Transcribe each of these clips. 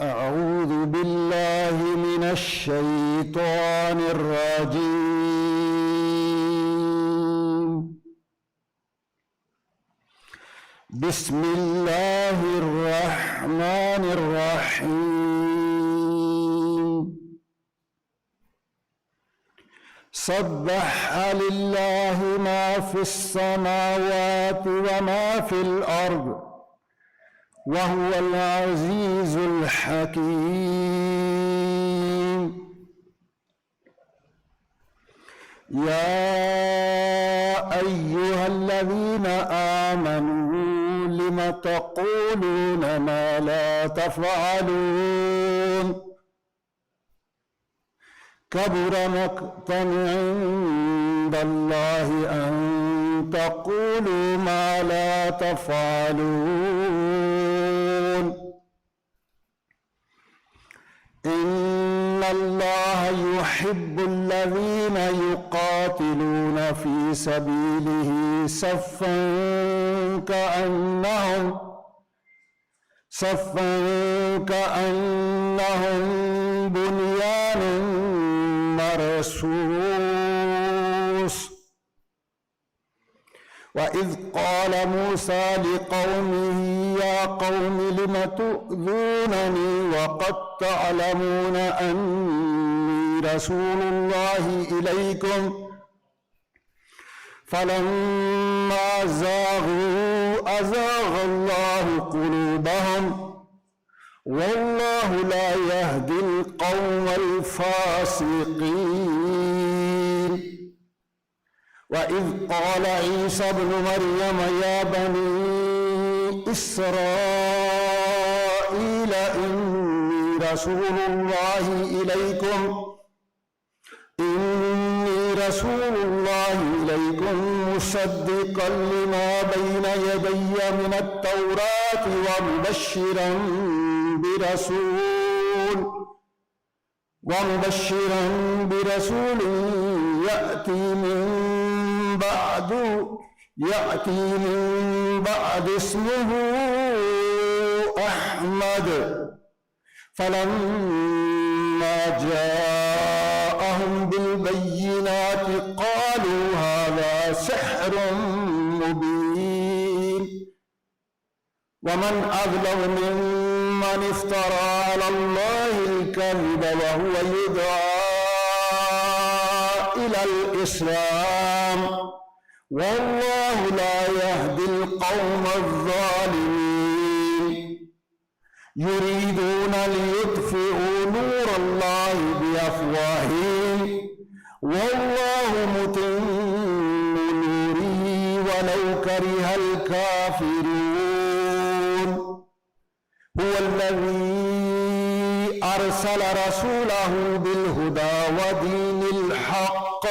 أعوذ بالله من الشيطان الرجيم. بسم الله الرحمن الرحيم. سبح لله ما في السماوات وما في الأرض وهو العزيز الحكيم. يا أيها الذين آمنوا لم تقولون ما لا تفعلون كبر مقتا عند الله أن تقولوا ما لا تفعلون. إن الله يحب الذين يقاتلون في سبيله صفا كأنهم بنيان مرصوص. وإذ قال موسى لقومه يا قوم لم تؤذونني وقد تعلمون أني رسول الله إليكم فلما زاغوا أزاغ الله قلوبهم والله لا يهدي القوم الفاسقين. وإذ قال عيسى ابن مريم يا بني إسرائيل إني رسول الله إليكم مصدقا لما بين يدي من التوراة ومبشرا برسول يأتي من بعد اسمه أحمد. فلما جاءهم بالبينات قالوا هذا سحر مبين. ومن أظلم ممن افترى على الله الكذب وهو يدعى إلى الإسلام والله لا يهدي القوم الظالمين. يريدون ليطفئوا نور الله بأفواههم والله متم نوره ولو كره الكافرون. هو الذي أرسل رسوله بالهدى ودين الحق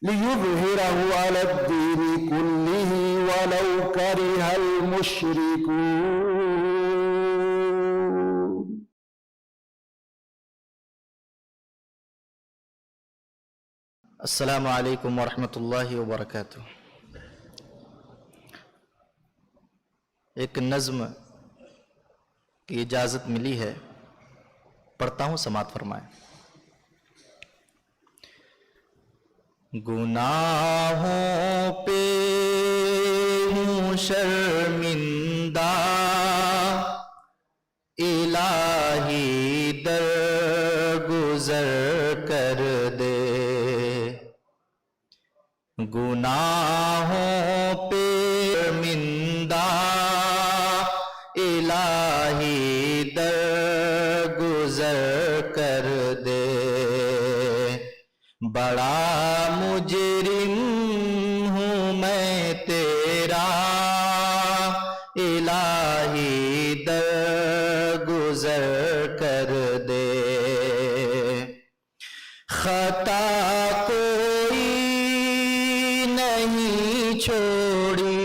ليظهره على الدين كله ولو كره المشركون. السلام علیکم ورحمۃ اللہ وبرکاتہ. ایک نظم کی اجازت ملی ہے، پڑھتا ہوں، سماعت فرمائیں. گناہوں پہ ہوں شرمندہ الہی درگزر کر دے. گناہوں پہ شرمندہ الہی درگزر کر دے. بڑا مجرم ہوں میں تیرا الہی درگزر کر دے. خطا کوئی نہیں چھوڑی،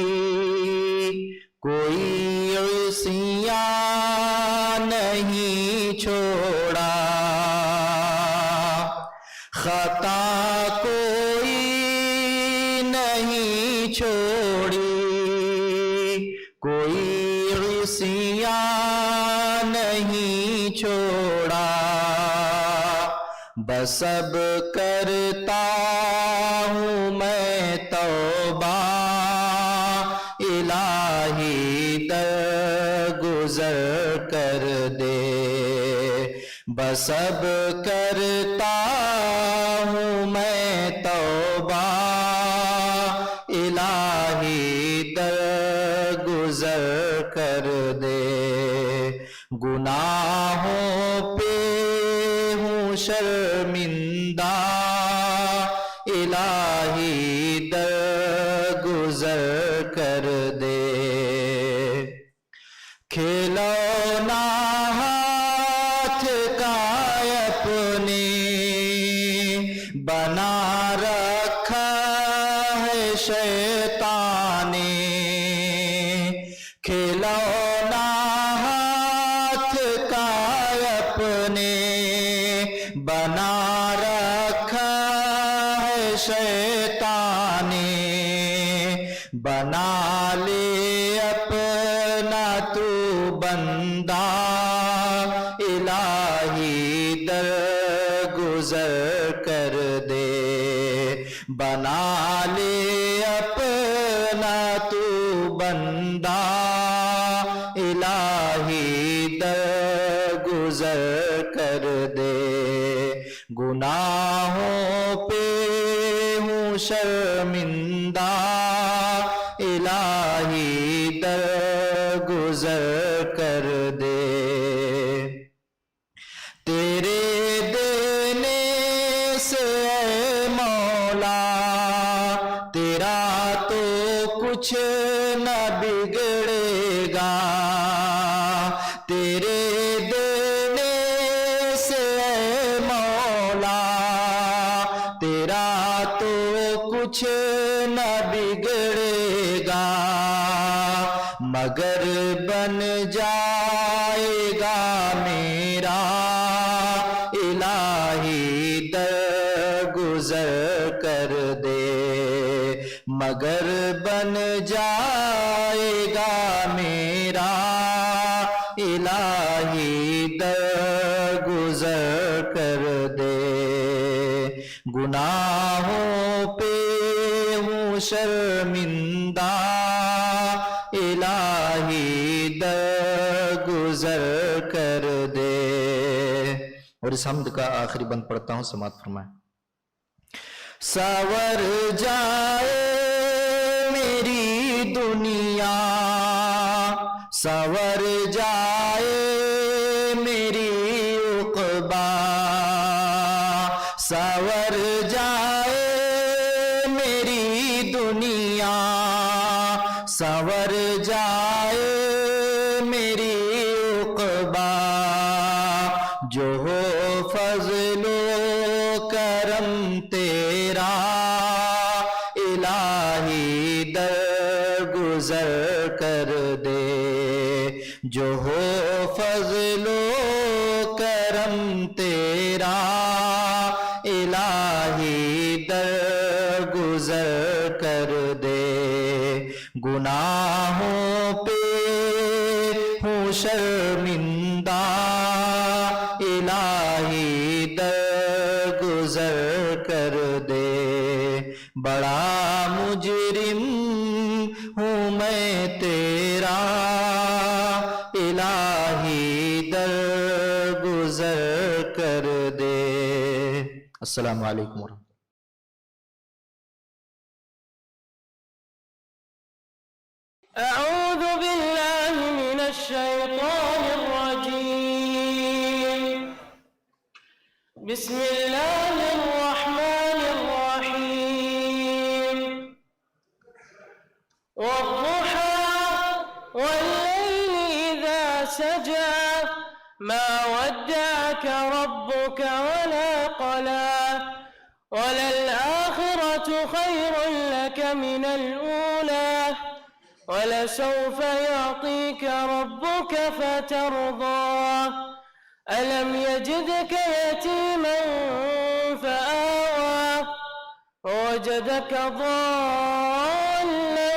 کوئی عصیاں نہیں چھوڑا. خطا کوئی نہیں چھوڑی، کوئی عصیاں نہیں بس اب کرتا ہوں میں توبہ الہی درگزر کر دے بس اب کرتا ہوں میں توبہ الہی درگزر کر دے گناہوں پہ ہوں شرمندہ الہی درگزر کر دے کھلونا ہاتھ کا اپنے بنا رکھا ہے شیطان نے کھلونا ہاتھ کا اپنے بنا رکھا ہے شیطان نے بنا لے اپنا تو بندہ الہی درگزر کر دے بنا لے اپنا تو بندہ الہی درگزر کر دے گناہوں پہ ہوں شرمندہ الہی درگزر کر دے تیرے دینے سے اے مولا تیرا تو کچھ نہ بگڑے گا تیرے دینے سے اے مولا تیرا تو کچھ نہ بگڑے گا مگر بن جائے گا میرا الہی درگزر کر دے مگر بن جائے گا میرا الہی درگزر کر دے گناہوں پہ ہوں شرمندہ الہی درگزر کر دے اور اس حمد کا آخری بند پڑھتا ہوں سماعت فرمائیں سنور جائے میری دنیا سنور جائے میری عقبہ سنور جائے میری دنیا سنور جائے میری عقبہ جو ہو فضل و کرم تیرا الہی درگزر کر دے جو ہو فضل و کرم تیرا الہی درگزر کر دے گناہوں پہ ہوں شرمندہ الہی درگزر کر دے بڑا مجرم ہوں میں تیرا الہی درگزر کر دے السلام علیکم ورحمۃ اللہ أعوذ بالله من الشيطان الرجيم بسم الله الرحمن الرحيم والضحى والليل إذا سجى ما ودعك ربك ولا قلى وللآخرة خير لك من الأولى ولسوف يعطيك ربك فترضى ألم يجدك يتيما فآوى ووجدك ضالا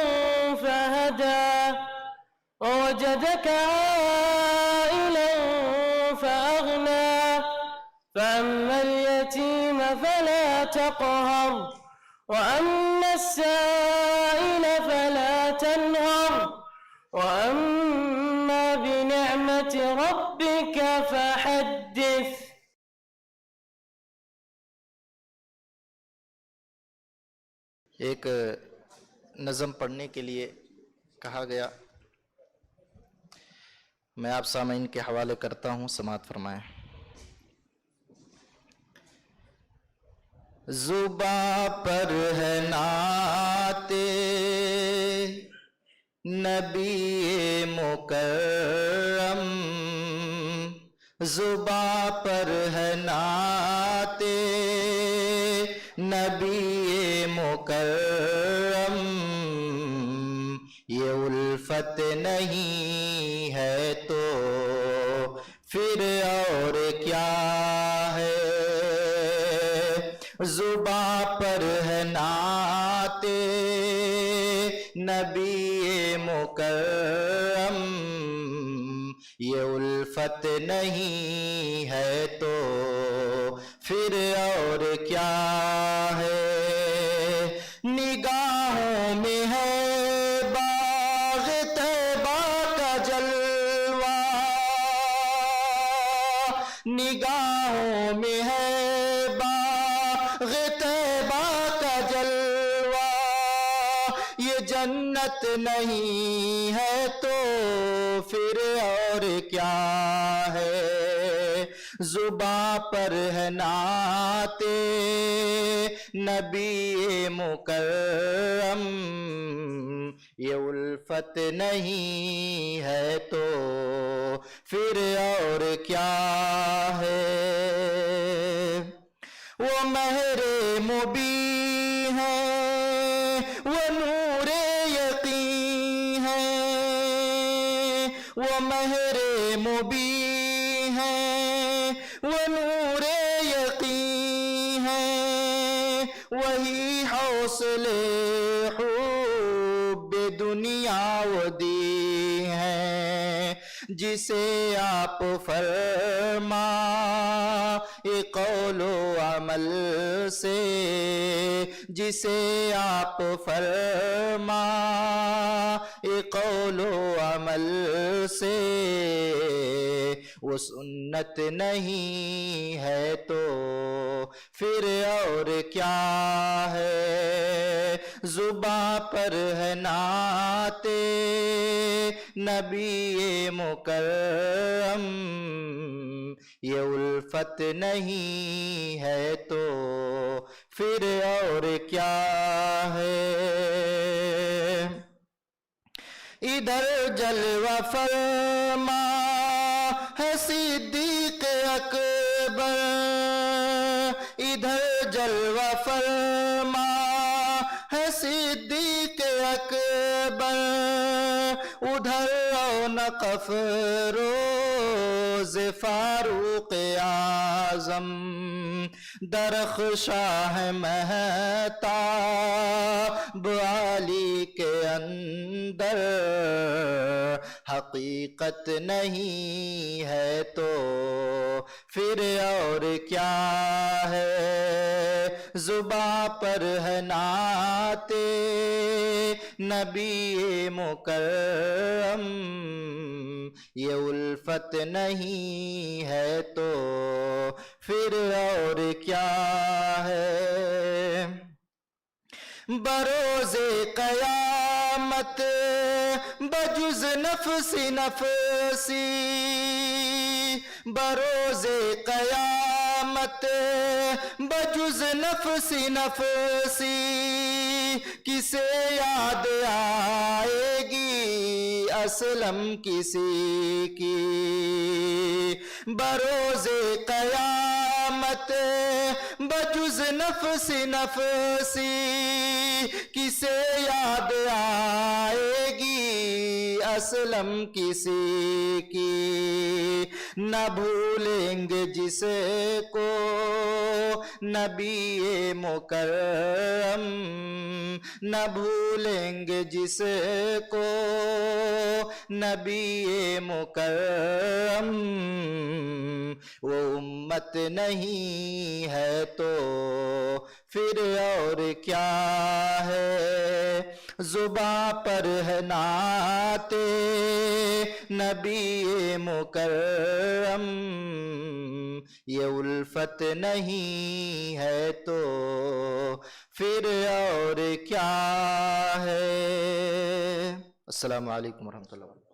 فهدى ووجدك عائلا فأغنى فأما اليتيم تقهر وأما السائل فلا تنهر وأما بنعمة ربك فحدث. ایک نظم پڑھنے کے لیے کہا گیا، میں آپ سامعین کے حوالے کرتا ہوں، سماعت فرمائیں۔ زباں پر ہے نعت نبی مکرم، زباں پر ہے نعت نبی مکرم، یہ الفت نہیں ہے تو پھر اور کیا ہے؟ زباں پر ہے نعت نبی مکرم، یہ الفت نہیں ہے تو پھر اور کیا ہے؟ نگاہوں میں ہے باغ طیبہ کا جلوہ، نگاہوں میں ہے باغ طیبہ کا جلوہ، یہ جنت نہیں ہے تو پھر اور کیا ہے؟ زباں پر ہے نعت نبی مکرم، یہ الفت نہیں ہے تو پھر اور کیا ہے؟ وہ مہر مبین ہے، وہ نور یقین ہے، وہ مہر مبین ہے، وہ نور یقین ہے، وہی حوصلے حب دنیا و دی ہے، جسے آپ فرمائے قول و عمل سے، جسے آپ فرمائے قول و عمل سے، وہ سنت نہیں ہے تو پھر اور کیا ہے؟ زباں پر ہے نعت نبی مکرم، یہ الفت نہیں ہے تو پھر اور کیا ہے؟ ادھر جلوہ فرما ہے صدیق اکبر، ادھر جلوہ فرما ہے صدیق اکبر، ادھر رونق افروز فاروق اعظم، درخشاں ہے مہتاب علی کے اندر، حقیقت نہیں ہے تو پھر اور کیا ہے؟ زباں پر ہے نعت نبی مکرم، یہ الفت نہیں ہے تو پھر اور کیا ہے؟ بروز قیامت بجز نفس نفسی، بروز قیامت بجز نفس نفسی، کسے یاد آئے گی اسلم کسی کی؟ بروز قیامت بجز نفس نفسی، کسے یاد آئے گی اسلم کسی کی؟ نہ بھولیں گے جس کو نبی مکرم، نہ بھولیں گے جس کو نبی مکرم، وہ امت الفت نہیں ہے تو پھر اور کیا ہے، زباں پر ہے نعت نبی مکرم، یہ الفت نہیں ہے تو پھر اور کیا ہے۔ السلام علیکم ورحمۃ اللہ وبرکاتہ۔